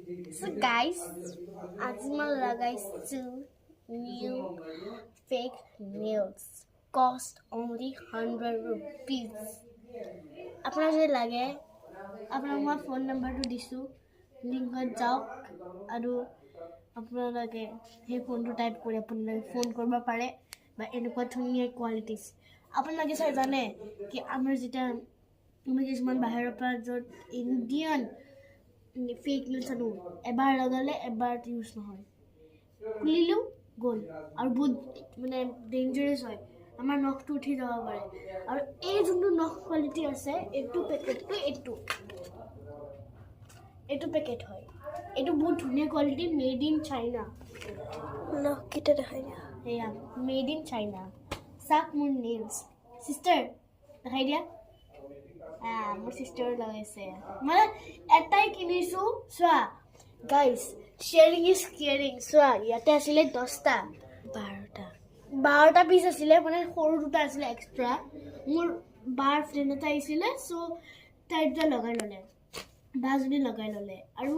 So guys, আজি মই লগাইছো new fake nails. Cost only 100 rupees. আপোনাক যদি লাগে আপোনাক মই ফোন নম্বৰটো দিছো লিংকত যাওক আৰু আপোনালোকে সেই ফোনটো টাইপ কৰি আপোনালোকে ফোন কৰিব পাৰে বা এনেকুৱা ধুনীয়া কোৱালিটিজ আপোনালোকে চাই জানে কি আমাৰ যেতিয়া আমি কিছুমান বাহিৰৰ পৰা য'ত ইণ্ডিয়ান ফেক নিউজ আনো এবাৰ লগালে এবাৰ ইউজ নহয় খুলিলোঁ গ'ল আৰু বহুত মানে ডেঞ্জাৰাছ হয় আমাৰ নখটো উঠি যাব পাৰে আৰু এই যোনটো নখ কোৱালিটি আছে এইটো পেকেটটো এইটো পেকেট হয় এইটো বহুত ধুনীয়া কোৱালিটি মেড ইন চাইনা নখকেইটা দেখাই দিয়া এয়া মেড ইন চাইনা চাক মোৰ নেইলছ চিষ্টাৰ দেখাই দিয়া মোৰ চিষ্টাৰ লগাইছে মানে এটাই কিনিছোঁ চোৱা গাইজ শ্বেয়াৰিং ইজ কেয়াৰিং চোৱা ইয়াতে আছিলে 10টা 12টা পিচ আছিলে মানে সৰু দুটা আছিলে এক্সট্ৰা মোৰ বাৰ ফ্ৰেণ্ড এটা আহিছিলে চ' তাই দুটা লগাই ল'লে বাজনী লগাই ল'লে আৰু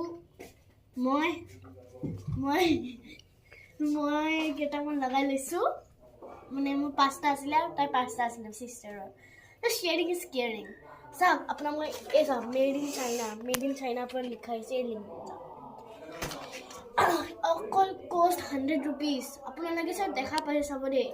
মই কেইটামান লগাই লৈছোঁ মানে মোৰ 5টা আছিলে আৰু তাই 5টা আছিলে চিষ্টাৰৰ শ্বেয়াৰিং ইজ কেয়াৰিং চাওক আপোনাক মই এই চাওক মেড ইন চাইনা পৰা লিখা হৈছে এই লিংক অকল কষ্ট 100 rupees আপোনালোকে চাওক দেখা পাই চাব দেই